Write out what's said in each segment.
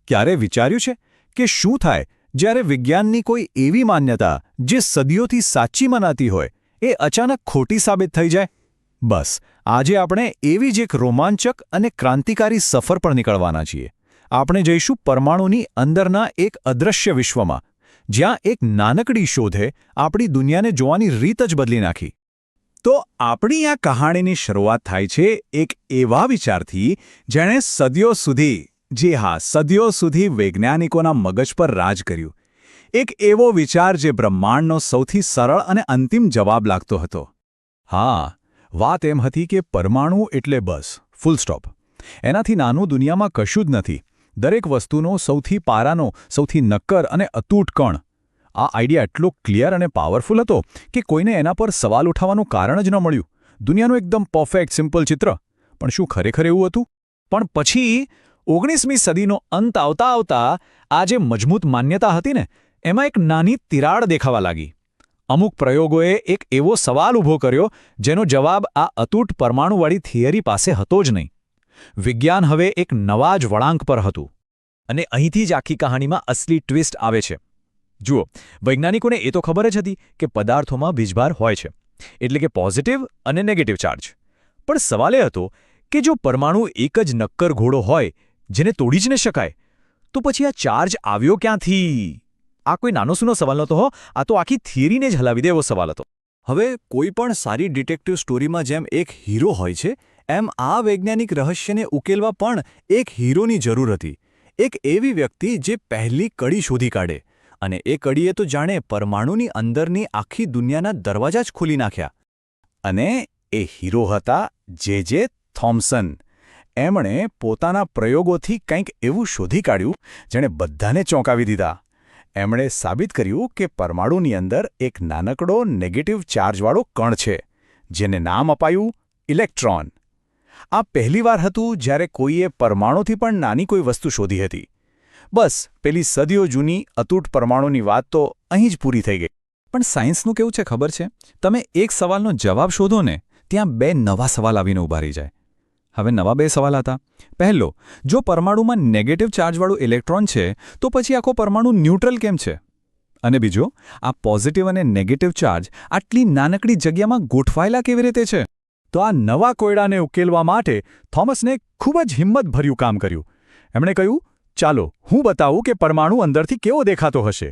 ક્યારે વિચાર્યું છે કે શું થાય જ્યારે વિજ્ઞાનની કોઈ એવી માન્યતા જે સદીઓથી સાચી મનાતી હોય એ અચાનક ખોટી સાબિત થઈ જાય? બસ આજે આપણે એવી જ એક રોમાંચક અને ક્રાંતિકારી સફર પર નીકળવાના છીએ. આપણે જઈશું પરમાણુની અંદરના એક અદૃશ્ય વિશ્વમાં, જ્યાં એક નાનકડી શોધે આપણી દુનિયાને જોવાની રીત જ બદલી નાખી. તો આપણી આ કહાણીની શરૂઆત થાય છે એક એવા વિચારથી જેણે સદીઓ સુધી, જી હા, સદીઓ સુધી વૈજ્ઞાનિકોના મગજ પર રાજ કર્યું. એક એવો વિચાર જે બ્રહ્માંડનો સૌથી સરળ અને અંતિમ જવાબ લાગતો હતો. હા, વાત એમ હતી કે પરમાણુ એટલે બસ ફૂલ સ્ટોપ. એનાથી નાનું દુનિયામાં કશું જ નથી. દરેક વસ્તુનો સૌથી પારાનો, સૌથી નક્કર અને અતૂટ કણ. આ આઈડિયા એટલો ક્લિયર અને પાવરફુલ હતો કે કોઈને એના પર સવાલ ઉઠાવવાનું કારણ જ ન મળ્યું. દુનિયાનું એકદમ પરફેક્ટ સિમ્પલ ચિત્ર. પણ શું ખરેખર એવું હતું? પણ પછી 19મી સદીનો અંત આવતા આવતા આ જે મજબૂત માન્યતા હતી ને, એમાં એક નાની તિરાડ દેખાવા લાગી. અમુક પ્રયોગોએ એક એવો સવાલ ઊભો કર્યો જેનો જવાબ આ અતૂટ પરમાણુવાળી થિયરી પાસે હતો જ નહીં. વિજ્ઞાન હવે એક નવા જ વળાંક પર હતું. અને અહીંથી જ આખી કહાણીમાં અસલી ટ્વિસ્ટ આવે છે. જુઓ, વૈજ્ઞાનિકોને એ તો ખબર જ હતી કે પદાર્થોમાં વીજભાર હોય છે, એટલે કે પોઝિટિવ અને નેગેટિવ ચાર્જ. પણ સવાલ એ હતો કે જો પરમાણુ એક જ નક્કર ઘોડો હોય જેને તોડી જ ન શકાય, તો પછી આ ચાર્જ આવ્યો ક્યાંથી? આ કોઈ નાનો સૂનો સવાલ નહોતો હો, આ તો આખી થિયરીને જ હલાવી દે એવો સવાલ હતો. હવે કોઈ પણ સારી ડિટેક્ટિવ સ્ટોરીમાં જેમ એક હીરો હોય છે, એમ આ વૈજ્ઞાનિક રહસ્યને ઉકેલવા પણ એક હીરોની જરૂર હતી. એક એવી વ્યક્તિ જે પહેલી કડી શોધી કાઢે, અને એ કડીએ તો જાણે પરમાણુની અંદરની આખી દુનિયાના દરવાજા જ ખોલી નાખ્યા. અને એ હીરો હતા જે થોમ્સન. એમણે પોતાના પ્રયોગોથી કંઈક એવું શોધી કાઢ્યું જેણે બધાને ચોંકાવી દીધા. એમણે સાબિત કર્યું કે પરમાણુની અંદર એક નાનકડો નેગેટિવ ચાર્જવાળો કણ છે, જેને નામ અપાયું ઇલેક્ટ્રોન. આ પહેલીવાર હતું જ્યારે કોઈએ પરમાણુથી પણ નાની કોઈ વસ્તુ શોધી હતી. બસ પેલી સદીઓ જૂની અતૂટ પરમાણુની વાત તો અહીં જ પૂરી થઈ ગઈ. પણ સાયન્સનું કેવું છે ખબર છે? તમે એક સવાલનો જવાબ શોધો ને, ત્યાં બે નવા સવાલ આવીને ઊભા રહી જાય. હવે નવા બે સવાલ હતા. પહેલો, જો પરમાણુમાં નેગેટિવ ચાર્જવાળું ઇલેક્ટ્રોન છે, તો પછી આખો પરમાણુ ન્યુટ્રલ કેમ છે? અને બીજો, આ પોઝિટિવ અને નેગેટિવ ચાર્જ આટલી નાનકડી જગ્યામાં ગોઠવાયેલા કેવી રીતે છે? તો આ નવા કોયડાને ઉકેલવા માટે થોમસને ખૂબ જ હિંમતભર્યું કામ કર્યું. એમણે કહ્યું, ચાલો હું બતાવું કે પરમાણુ અંદરથી કેવો દેખાતો હશે.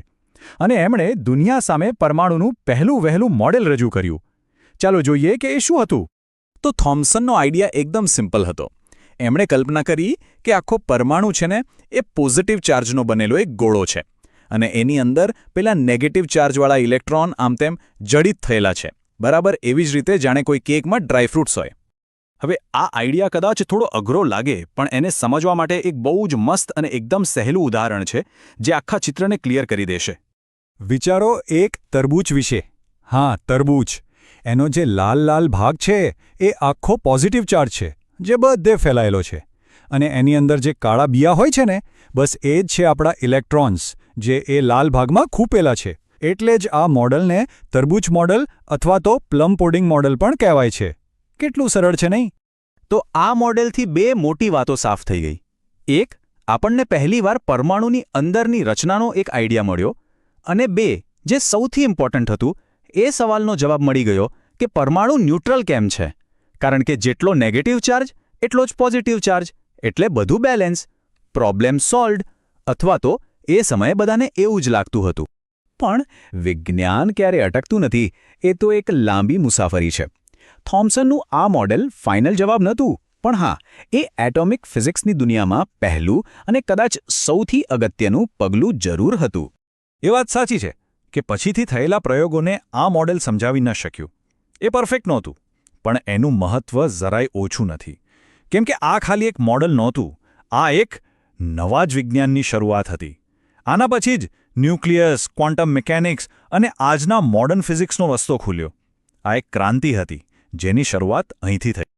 અને એમણે દુનિયા સામે પરમાણુનું પહેલું વહેલું મોડેલ રજૂ કર્યું. ચાલો જોઈએ કે એ શું હતું. તો થોમ્સનનો આઈડિયા એકદમ સિમ્પલ હતો. એમણે કલ્પના કરી કે આખો પરમાણુ છે ને, એ પોઝિટિવ ચાર્જનો બનેલો એક ગોળો છે, અને એની અંદર પેલા નેગેટિવ ચાર્જવાળા ઇલેક્ટ્રોન આમ તેમ જડિત થયેલા છે, બરાબર એવી જ રીતે જાણે કોઈ કેકમાં ડ્રાયફ્રૂટ્સ હોય. હવે આ આઈડિયા કદાચ થોડો અઘરો લાગે, પણ એને સમજવા માટે એક બહુ જ મસ્ત અને એકદમ સહેલું ઉદાહરણ છે જે આખા ચિત્રને ક્લિયર કરી દેશે. વિચારો એક તરબૂચ વિશે. હા, તરબૂચ. એનો જે લાલ લાલ ભાગ છે એ આખો પોઝિટિવ ચાર્જ છે, જે બધે ફેલાયેલો છે. અને એની અંદર જે કાળા બિયા હોય છે ને, બસ એ જ છે આપણા ઇલેક્ટ્રોન્સ, જે એ લાલ ભાગમાં ખૂપેલા છે. એટલે જ આ મોડલને તરબૂચ મોડલ અથવા તો પ્લમ પુડિંગ મોડલ પણ કહેવાય છે. કેટલું સરળ છે નહીં? તો આ મોડેલથી બે મોટી વાતો સાફ થઈ ગઈ. એક, આપણને પહેલીવાર પરમાણુની અંદરની રચનાનો એક આઈડિયા મળ્યો. અને બે, જે સૌથી ઇમ્પોર્ટન્ટ હતું, એ સવાલનો જવાબ મળી ગયો કે પરમાણુ ન્યુટ્રલ કેમ છે. કારણ કે જેટલો નેગેટિવ ચાર્જ એટલો જ પોઝિટિવ ચાર્જ, એટલે બધું બેલેન્સ. Problem solved. અથવા તો એ સમયે બધાને એવું જ લાગતું હતું. પણ વિજ્ઞાન ક્યારે અટકતું નથી, એ તો એક લાંબી મુસાફરી છે. થોમ્સનનું આ મોડેલ ફાઇનલ જવાબ નહોતું, પણ હા, એ એટોમિક ફિઝિક્સની દુનિયામાં પહેલું અને કદાચ સૌથી અગત્યનું પગલું જરૂર હતું. એ વાત સાચી છે કે પછીથી થયેલા પ્રયોગોને આ મોડેલ સમજાવી ન શક્યું. એ પરફેક્ટ નહોતું, પણ એનું મહત્વ જરાય ઓછું નથી. કેમ કે આ ખાલી એક મોડેલ નહોતું, આ એક નવા જ વિજ્ઞાનની શરૂઆત હતી. આના પછી જ ન્યુક્લિયસ, ક્વોન્ટમ મિકેનિક્સ અને આજના મોડર્ન ફિઝિક્સનો રસ્તો ખુલ્યો. આ એક ક્રાંતિ હતી જેની શરૂઆત અહીંથી થઈ.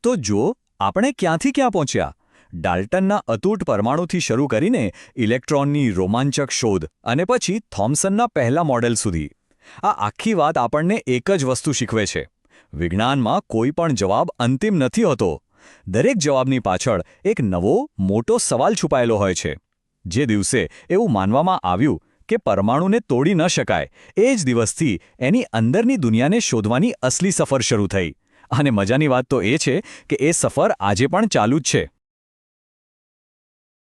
તો જો આપણે ક્યાંથી ક્યાં પહોંચ્યા, ડાલ્ટનના અતૂટ પરમાણુથી શરૂ કરીને ઇલેક્ટ્રોનની રોમાંચક શોધ અને પછી થોમ્સનના પહેલા મોડેલ સુધી. આ આખી વાત આપણને એક જ વસ્તુ શીખવે છે: વિજ્ઞાનમાં કોઈ પણ જવાબ અંતિમ નથી હોતો. દરેક જવાબની પાછળ એક નવો મોટો સવાલ છુપાયેલો હોય છે. જે દિવસે એવું માનવામાં આવ્યું કે પરમાણુને તોડી ન શકાય, એ જ દિવસથી એની અંદરની દુનિયાને શોધવાની અસલી સફર શરૂ થઈ. અને મજાની વાત તો એ છે કે એ સફર આજે પણ ચાલુ જ છે.